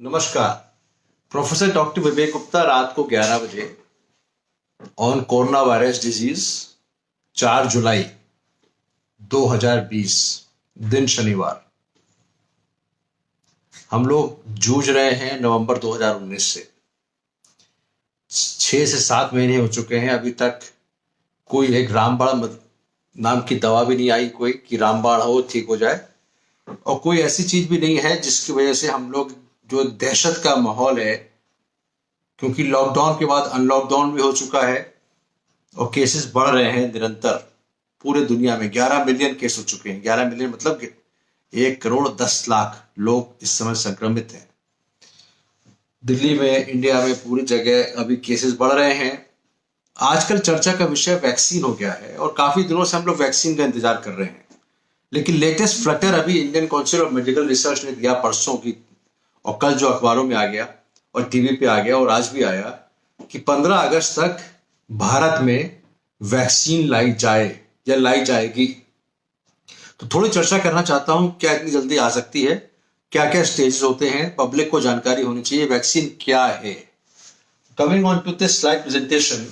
नमस्कार। Professor doctor Vivek Gupta रात को 11 बजे ऑन कोरोना वायरस डिजीज 4 जुलाई 2020 दिन शनिवार। हम लोग जूझ रहे हैं नवंबर 2019 से। 6 से 7 महीने हो चुके हैं, अभी तक कोई एक रामबाण नाम की दवा भी नहीं आई कोई कि रामबाण हो ठीक हो जाए, और कोई ऐसी चीज भी नहीं है जिसकी वजह से हम लोग जो दहशत का माहौल है, क्योंकि लॉकडाउन के बाद अनलॉकडाउन भी हो चुका है और केसेस बढ़ रहे हैं निरंतर। पूरे दुनिया में 11 मिलियन केस हो चुके हैं। 11 मिलियन मतलब 1,10,00,000 लोग इस समय संक्रमित हैं। दिल्ली में, इंडिया में, पूरी जगह अभी केसेस बढ़ रहे हैं। आजकल चर्चा का विषय वैक्सीन हो गया है और काफी दिनों से हम लोग वैक्सीन का इंतजार कर रहे हैं, लेकिन लेटेस्ट फ्लटर अभी Indian council of medical research ने दिया परसों की, और कल जो अखबारों में आ गया और टीवी पे आ गया और आज भी आया कि 15 अगस्त तक भारत में वैक्सीन लाई जाए या लाई जाएगी। तो थोड़ी चर्चा करना चाहता हूं, क्या इतनी जल्दी आ सकती है, क्या क्या स्टेजेस होते हैं, पब्लिक को जानकारी होनी चाहिए, वैक्सीन क्या है। Coming on to this slide presentation,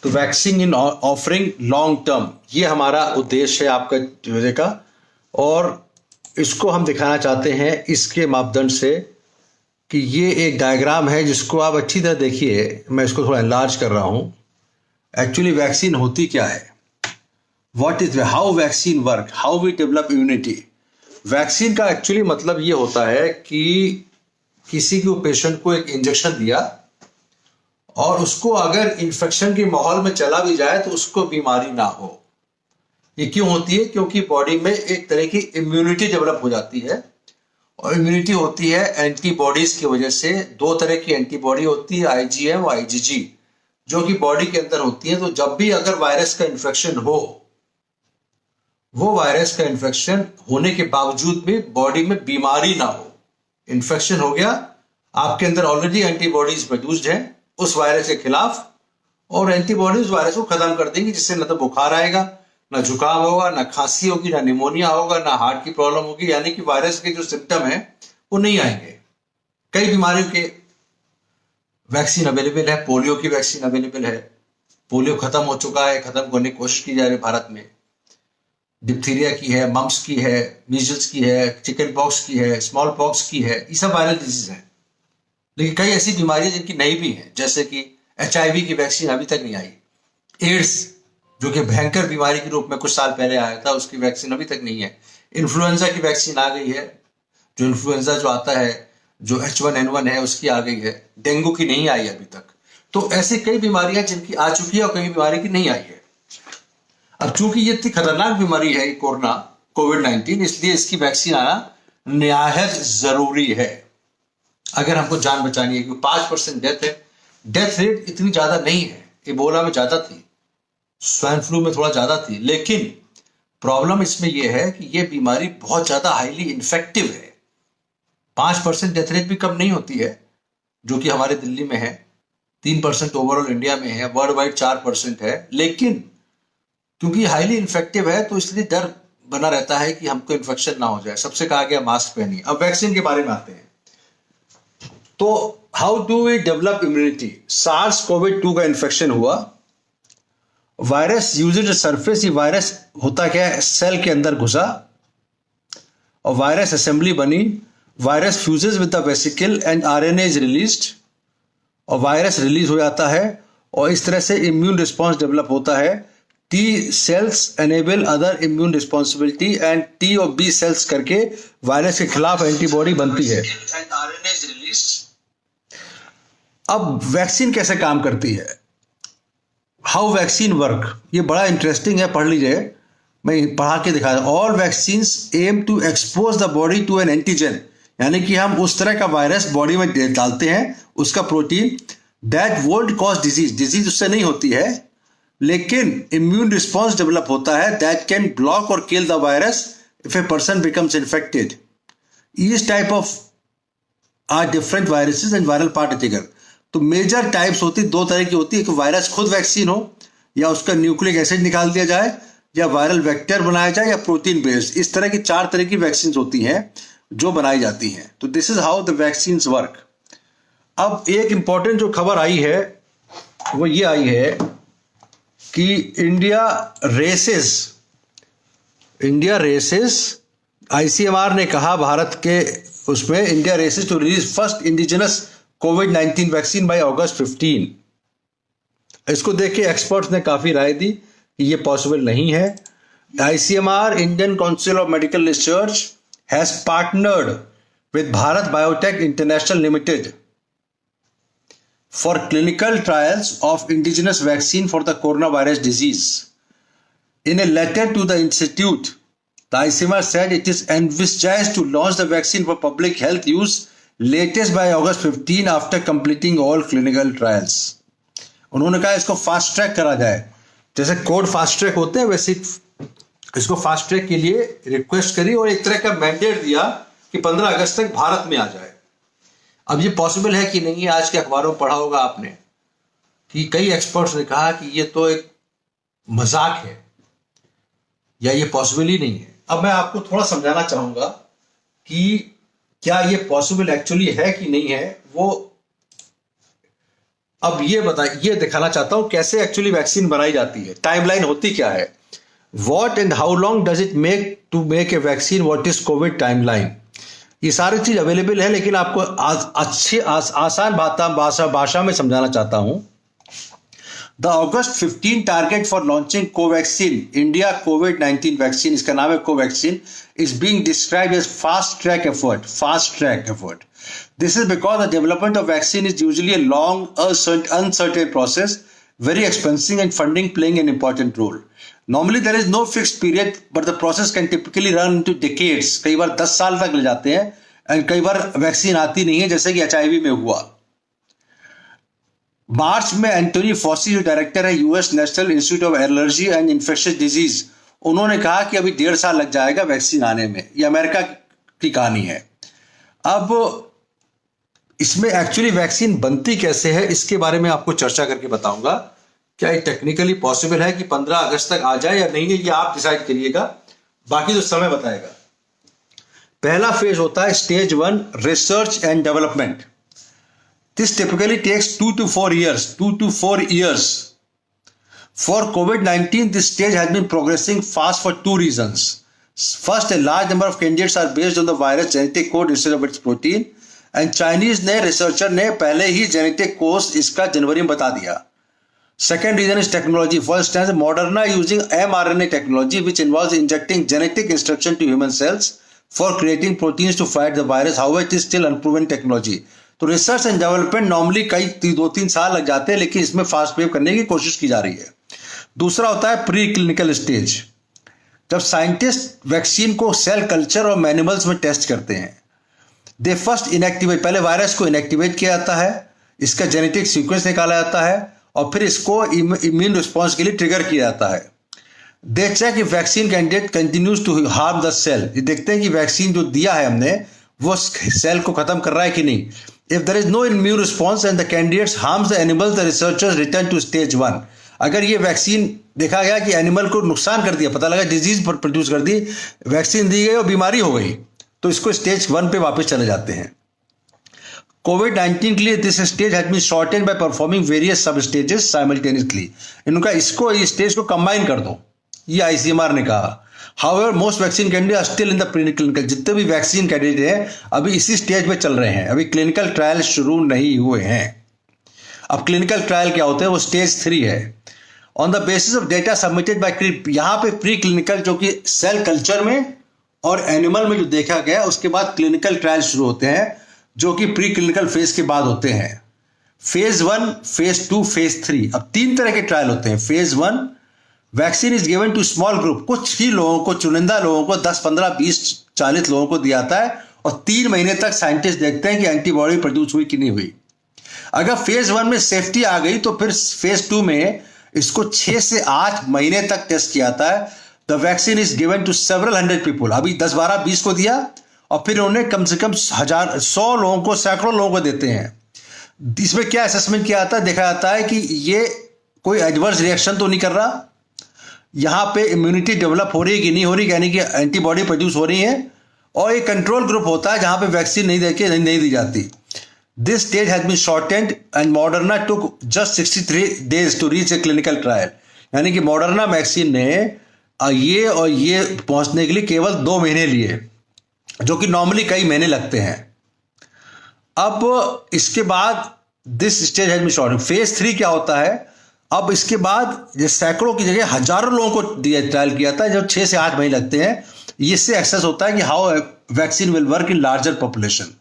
तो vaccine in offering long term, ये हमारा उद्देश्य है आपका वीडियो का, और इसको हम दिखाना चाहते हैं इसके मापदंड से कि ये एक डायग्राम है जिसको आप अच्छी तरह देखिए। मैं इसको थोड़ा एनलार्ज कर रहा हूं। एक्चुअली वैक्सीन होती क्या है, what is how vaccine work, how we develop immunity. Vaccine का एक्चुअली मतलब ये होता है कि किसी को पेशेंट को एक इंजेक्शन दिया और उसको अगर इन्फेक्शन के माहौल में चला भी जाए तो उसको बीमारी ना हो। ये क्यों होती है? क्योंकि बॉडी में एक तरह की इम्यूनिटी डेवलप हो जाती है, और इम्यूनिटी होती है एंटीबॉडीज की वजह से। 2 तरह की एंटीबॉडी होती है, आईजीएम और आईजीजी, जो कि बॉडी के अंदर होती है। तो जब भी अगर वायरस का इन्फेक्शन हो, वो वायरस का इन्फेक्शन होने के बावजूद भी बॉडी में बीमारी ना हो। इन्फेक्शन हो गया, आपके अंदर ऑलरेडी एंटीबॉडीज मौजूद हैं उस वायरस के खिलाफ, और एंटीबॉडीज वायरस को खत्म कर देंगी, जिससे न तो बुखार आएगा, ना जुकाम होगा, ना खांसी होगी, ना निमोनिया होगा, ना हार्ट की प्रॉब्लम होगी। यानी कि वायरस के जो सिम्टम है वो नहीं आएंगे। कई बीमारियों के वैक्सीन अवेलेबल है। पोलियो की वैक्सीन अवेलेबल है। पोलियो खत्म हो चुका है, खत्म करने की कोशिश की जा रही है भारत में। डिप्थीरिया की है, मम्स की है, मीजल्स की है, चिकन पॉक्स की है, स्मॉल पॉक्स की है, ये सब वायरल डिजीज है। लेकिन कई ऐसी बीमारियां जिनकी नहीं भी है, जैसे कि HIV की वैक्सीन अभी तक नहीं आई। एड्स, जो कि भयंकर बीमारी के रूप में कुछ साल पहले आया था, उसकी वैक्सीन अभी तक नहीं है। इन्फ्लुएंजा की वैक्सीन आ गई है, जो इन्फ्लुएंजा जो आता है, जो H1N1 है, उसकी आ गई है। डेंगू की नहीं आई अभी तक। तो ऐसी कई बीमारियां जिनकी आ चुकी है और कई बीमारी की नहीं आई है। अब चूंकि ये इतनी खतरनाक बीमारी है कोरोना कोविड-19, इसलिए इसकी वैक्सीन आना निहायत जरूरी है अगर हमको जान बचानी है। क्योंकि 5% डेथ है। डेथ रेट इतनी ज्यादा नहीं है, इबोला में ज्यादा थी, स्वाइन फ्लू में थोड़ा ज्यादा थी, लेकिन प्रॉब्लम इसमें यह है कि यह बीमारी बहुत ज्यादा हाईली इन्फेक्टिव है। 5% डेथ रेट भी कम नहीं होती है, जो कि हमारे दिल्ली में है। 3% ओवरऑल इंडिया में है, वर्ल्ड वाइड 4% है। लेकिन क्योंकि हाईली इन्फेक्टिव है तो इसलिए डर बना रहता है कि हमको इन्फेक्शन ना हो जाए। सबसे कहा गया मास्क पहनिए। अब वैक्सीन के बारे में आते हैं। तो how do we develop immunity. SARS COVID 2 का इन्फेक्शन हुआ, वायरस यूजेज सरफेस। ये वायरस होता क्या है, सेल के अंदर घुसा और वायरस असेंबली बनी। Virus fuses with the vesicle and RNA is released, और वायरस रिलीज हो जाता है, और इस तरह से इम्यून रिस्पॉन्स डेवलप होता है। T cells enable other immune responsibility and T और B सेल्स करके वायरस के खिलाफ एंटीबॉडी बनती है। अब वैक्सीन कैसे काम करती है, हाउ वैक्सीन वर्क, ये बड़ा इंटरेस्टिंग है, पढ़ लीजिए। मैं पढ़ा के दिखा रहा हूं। All vaccines aim to expose the body to an antigen, यानी कि हम उस तरह का वायरस बॉडी में डालते हैं, उसका protein, that won't cause disease. Disease उससे नहीं होती है, लेकिन इम्यून रिस्पॉन्स डेवलप होता है, दैट कैन ब्लॉक और kill the virus if a person becomes infected. Each type of are different viruses and viral particle. तो मेजर टाइप्स होती 2 तरह की होती है, कि वायरस खुद वैक्सीन हो, या उसका न्यूक्लिक एसिड निकाल दिया जाए, या वायरल वेक्टर बनाया जाए, या प्रोटीन बेस्ड। इस तरह की 4 तरह की वैक्सीन होती हैं। जो बनाई जाती हैं। तो this is how the vaccine work. अब एक इंपॉर्टेंट जो खबर आई है वो ये आई है कि इंडिया रेसेस आईसीएमआर ने कहा भारत के उसमें India races to release first indigenous कोविड-19 वैक्सीन बाय अगस्त 15। इसको देख के एक्सपर्ट्स ने काफी राय दी कि ये पॉसिबल नहीं है। ICMR, Indian council of medical research, has partnered with Bharat biotech international limited for clinical trials of indigenous vaccine for the coronavirus disease. In a letter to the institute, the ICMR said it is envisaged to launch the vaccine for public health use latest by August 15 after completing all clinical trials. उन्होंने कहा इसको fast track करा जाए, जैसे code fast track होते हैं वैसे इसको फास्ट ट्रैक के लिए रिक्वेस्ट करी और एक तरह का मैंडेट दिया कि 15 अगस्त तक भारत में आ जाए। अब ये पॉसिबल है कि नहीं है, आज के अखबारों में पढ़ा होगा आपने कि कई एक्सपर्ट्स ने कहा कि ये तो एक मजाक है या ये पॉसिबल ही नहीं है। अब मैं आपको थोड़ा समझाना चाहूंगा कि क्या ये पॉसिबल एक्चुअली है कि नहीं है। वो अब ये दिखाना चाहता हूं कैसे एक्चुअली वैक्सीन बनाई जाती है, टाइमलाइन होती क्या है, what and how long does it make to make a vaccine, what is COVID timeline. ये सारी चीज अवेलेबल है, लेकिन आपको आसान भाषा में समझाना चाहता हूं। The August 15 target for launching Covaxin, India कोविड-19 वैक्सीन, इसका नाम है Covaxin, is being described as fast track effort. This is because the development of vaccine is usually a long uncertain process, very expensive and funding playing an important role. Normally there is no fixed period, but the process can typically run into decades. कई बार 10 साल तक ले जाते हैं और कई बार vaccine आती नहीं है, जैसे कि HIV में हुआ। मार्च में एंटोनी फॉसी जो डायरेक्टर है US national institute of allergy and infectious disease, उन्होंने कहा कि अभी 1.5 साल लग जाएगा वैक्सीन आने में। ये अमेरिका की कहानी है। अब इसमें एक्चुअली वैक्सीन बनती कैसे है इसके बारे में आपको चर्चा करके बताऊंगा। क्या ये टेक्निकली पॉसिबल है कि 15 अगस्त तक आ जाए या नहीं है, ये आप डिसाइड करिएगा, बाकी तो समय बताएगा। पहला फेज होता है stage 1, research and development. This typically takes 2 to 4 years. For COVID-19, this stage has been progressing fast for 2 reasons. First, a large number of candidates are based on the virus genetic code instead of its protein. And Chinese ने researcher ने पहले ही genetic course इसका जनवरी में बता दिया। Second reason is technology. For instance, Moderna using mRNA technology which involves injecting genetic instruction to human cells for creating proteins to fight the virus. However it is still unproven technology. तो research and development normally कई 2-3 साल लग जाते हैं, लेकिन इसमें fast wave करने की कोशिश की जा रही है। दूसरा होता है प्री क्लिनिकल स्टेज, जब साइंटिस्ट वैक्सीन को सेल कल्चर और एनिमल्स में टेस्ट करते हैं। दे फर्स्ट इनएक्टिवेट, पहले वायरस को इनएक्टिवेट किया जाता है, इसका जेनेटिक सीक्वेंस निकाला जाता है और फिर इसको इम्यून रिस्पॉन्स के लिए ट्रिगर किया जाता है। They check if vaccine candidate continues to harm the cell. ये देखते हैं कि वैक्सीन जो दिया है हमने वो सेल को खत्म कर रहा है कि नहीं। If there is no immune response and the candidates harms the animals, the researchers return to stage 1। अगर ये वैक्सीन देखा गया कि एनिमल को नुकसान कर दिया, पता लगा डिजीज प्रोड्यूस कर दी, वैक्सीन दी गई और बीमारी हो गई, तो इसको स्टेज 1 पे वापस चले जाते हैं। कोविड-19 के लिए this stage has been shorted by performing various sub stages simultaneously. इनका इसको इस स्टेज को कंबाइन कर दो, ये आईसीएमआर ने कहा। However most vaccine candidate are still in the pre clinical. जितने भी वैक्सीन कैंडिडेट हैं अभी इसी स्टेज पे चल रहे हैं, अभी क्लिनिकल ट्रायल शुरू नहीं हुए हैं। अब क्लिनिकल ट्रायल क्या होते हैं, वो स्टेज 3 है। On the basis of data submitted by, यहाँ पे प्री क्लिनिकल जो कि सेल कल्चर में और एनिमल में जो देखा गया, उसके बाद क्लिनिकल ट्रायल शुरू होते हैं जो कि प्री क्लिनिकल फेज के बाद होते हैं। Phase 1, phase 2, phase 3। अब 3 तरह के ट्रायल होते हैं। Phase 1, vaccine is given to small group, कुछ ही लोगों को, चुनिंदा लोगों को, 10, 15, 20, 40 लोगों को दिया जाता है और 3 महीने तक साइंटिस्ट देखते हैं कि एंटीबॉडी प्रोड्यूस हुई कि नहीं हुई। अगर फेज 1 में सेफ्टी आ गई तो फिर फेज 2 में इसको 6 से 8 महीने तक टेस्ट किया जाता है। The vaccine is given to several 100 people. अभी 10, 12, 20 को दिया और फिर उन्होंने कम से कम 1000, 100 लोगों को, सैकड़ों लोगों को देते हैं। इसमें क्या असेसमेंट किया जाता है, देखा जाता है कि ये कोई एडवर्स रिएक्शन तो नहीं कर रहा, यहाँ पे इम्यूनिटी डेवलप हो रही है कि नहीं हो रही, यानी कि एंटीबॉडी प्रोड्यूस हो रही है, और एक कंट्रोल ग्रुप होता है जहां पे वैक्सीन नहीं दी जाती। This stage has been shortened and Moderna took just 63 days to reach a clinical trial. यानी कि मॉडर्ना वैक्सीन ने ये पहुंचने के लिए केवल 2 महीने लिए, जो कि नॉर्मली कई महीने लगते हैं। अब इसके बाद this stage has been shortened. Phase 3 क्या होता है? अब इसके बाद जो सैकड़ों की जगह हजारों लोगों को ट्रायल किया था, जो 6 से 8 महीने लगते हैं। इससे एक्सेस होता है कि how vaccine will work in larger population.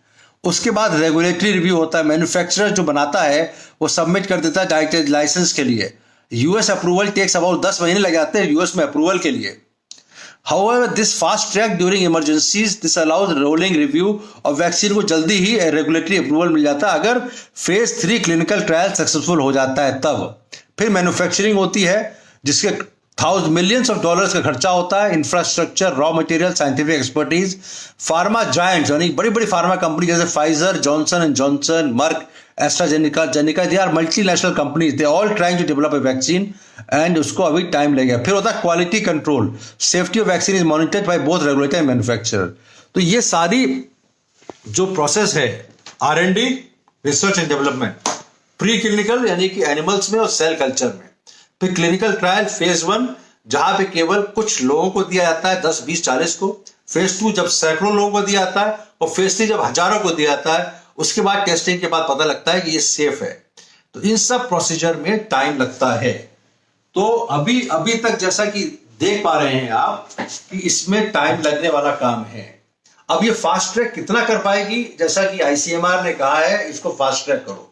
उसके बाद रेगुलेटरी रिव्यू होता है। मैन्युफैक्चरर जो बनाता है वो सबमिट कर देता है डायरेक्ट लाइसेंस के लिए। यूएस अप्रूवल टेक्स अबाउट 10 महीने लग जाते हैं यूएस में अप्रूवल के लिए। However, this fast track during emergencies, this allows rolling review और वैक्सीन को जल्दी ही रेगुलेटरी अप्रूवल मिल जाता है अगर फेज 3 क्लिनिकल ट्रायल सक्सेसफुल हो जाता है तब। फिर मैन्युफैक्चरिंग होती है जिसके मिलियंस ऑफ डॉलर्स का खर्चा होता है, infrastructure, raw material, scientific expertise. Pharma giants यानी बड़ी बड़ी फार्मा कंपनी जैसे Pfizer, Johnson and Johnson, Merck, AstraZeneca, they are multinational companies, they all trying to develop a vaccine and उसको अभी टाइम लगेगा। फिर होता है quality control. Safety of vaccine is monitored by both regulator and manufacturer. तो ये सारी जो प्रोसेस है R&D, research and development, pre clinical यानी कि एनिमल्स में और सेल कल्चर में, फिर क्लिनिकल ट्रायल फेज 1 जहां पे केवल कुछ लोगों को दिया जाता है, 10, 20, 40 को, फेज 2 जब सैकड़ों लोगों को दिया जाता है, और फेज 3 जब हजारों को दिया जाता है। उसके बाद टेस्टिंग के बाद पता लगता है कि ये सेफ है। तो इन सब प्रोसीजर में टाइम लगता है। तो अभी तक जैसा कि देख पा रहे हैं आप कि इसमें टाइम लगने वाला काम है। अब ये फास्ट ट्रैक कितना कर पाएगी? जैसा कि ICMR ने कहा है इसको फास्ट ट्रैक करो।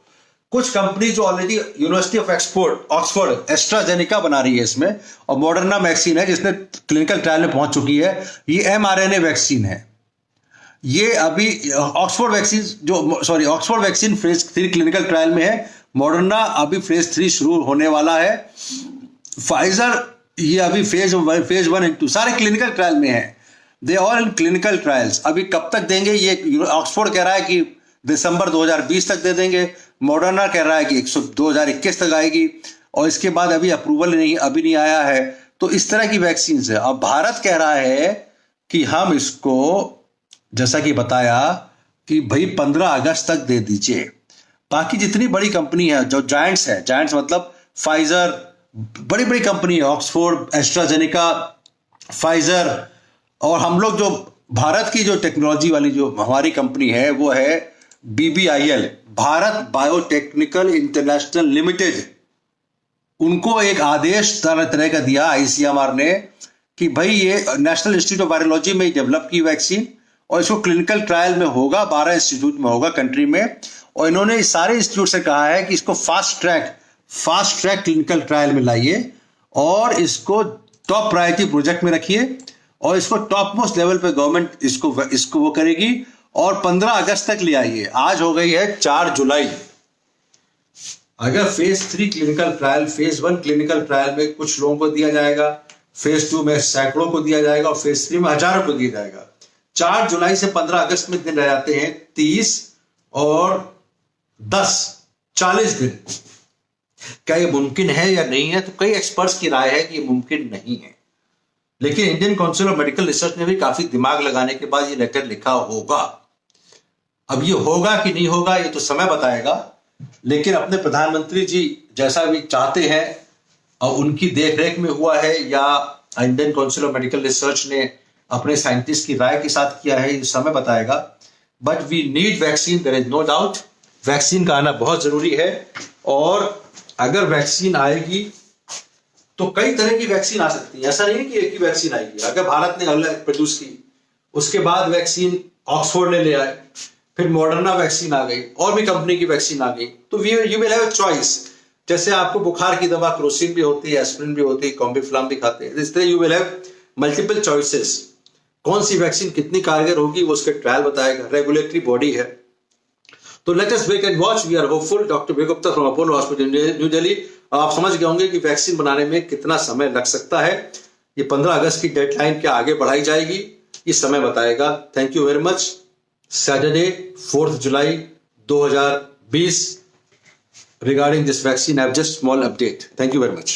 कुछ कंपनी जो already university of Oxford AstraZeneca बना रही है इसमें, और मॉडर्ना वैक्सीन है जिसने क्लिनिकल ट्रायल में पहुंच चुकी है। ये mRNA वैक्सीन है। ये अभी Oxford vaccine phase 3 clinical trial में है। मॉडर्ना अभी फेज 3 शुरू होने वाला है। फाइजर ये अभी फेज 1 एंड 2 सारे क्लिनिकल ट्रायल में है। They all in clinical trials. अभी कब तक देंगे? ये ऑक्सफोर्ड कह रहा है कि दिसंबर 2020 तक दे देंगे। मॉडर्ना कह रहा है कि 2021 तक आएगी, और इसके बाद अभी अप्रूवल अभी नहीं आया है। तो इस तरह की वैक्सीन है। अब भारत कह रहा है कि हम इसको, जैसा कि बताया कि भाई 15 अगस्त तक दे दीजिए। बाकी जितनी बड़ी कंपनी है जो जायंट्स है, जायंट्स मतलब फाइजर, बड़ी बड़ी कंपनी है, ऑक्सफोर्ड, एस्ट्राजेनिका, फाइजर, और हम लोग जो भारत की जो टेक्नोलॉजी वाली जो हमारी कंपनी है वो है BBIL, Bharat biotechnical international limited. उनको एक आदेश तरह का दिया ICMR ने कि भाई ये नेशनल इंस्टीट्यूट ऑफ वायरोलॉजी में डेवलप की वैक्सीन, और इसको क्लिनिकल ट्रायल में होगा, 12 इंस्टीट्यूट में होगा कंट्री में। और इन्होंने सारे इंस्टीट्यूट से कहा है कि इसको फास्ट ट्रैक क्लिनिकल ट्रायल में लाइए, और इसको टॉप प्रायोरिटी प्रोजेक्ट में रखिए, और इसको टॉप मोस्ट लेवल पे गवर्नमेंट इसको वो करेगी, और 15 अगस्त तक ले आइए। आज हो गई है 4 जुलाई। अगर phase 3 clinical trial, phase 1 clinical trial में कुछ लोगों को दिया जाएगा, फेज 2 में सैकड़ों को दिया जाएगा, और फेज 3 में हजारों को दिया जाएगा। 4 जुलाई से 15 अगस्त में दिन रह जाते हैं 30 और 10, 40 दिन। क्या ये मुमकिन है या नहीं है? तो कई एक्सपर्ट्स की राय है कि ये मुमकिन नहीं है, लेकिन Indian council of medical research ने भी काफी दिमाग लगाने के बाद ये लेटर लिखा होगा। अब ये होगा कि नहीं होगा ये तो समय बताएगा, लेकिन अपने प्रधानमंत्री जी जैसा भी चाहते हैं और उनकी देखरेख में हुआ है, या Indian council of medical research ने अपने साइंटिस्ट की राय के साथ किया है, ये समय बताएगा। But we need vaccine, there is no doubt. Vaccine का आना बहुत जरूरी है, और अगर वैक्सीन आएगी तो कई तरह की वैक्सीन आ सकती है। ऐसा नहीं है कि एक ही वैक्सीन आएगी। अगर भारत ने अलग प्रोड्यूस की, उसके बाद वैक्सीन ऑक्सफोर्ड ने ले आए, फिर मॉडर्ना वैक्सीन आ गई, और भी कंपनी की वैक्सीन आ गई, तो you will have a choice. जैसे आपको बुखार की दवा क्रोसिन भी होती है, एस्पिरिन भी होती है, कॉम्बिफ्लाम भी खाते हैं, इस तरह you will have multiple choices. कौन सी वैक्सीन कितनी कारगर होगी वो उसके ट्रायल बताएगा, रेगुलेटरी बॉडी है। तो let us wait and watch. We are hopeful. Doctor Vivek Gupta from Apollo hospital New Delhi. आप समझ गए होंगे कि वैक्सीन बनाने में कितना समय लग सकता है। ये 15 अगस्त की डेडलाइन क्या आगे बढ़ाई जाएगी, ये समय बताएगा। Thank you very much. Saturday 4 July 2020 regarding this vaccine. I have just small update. Thank you very much.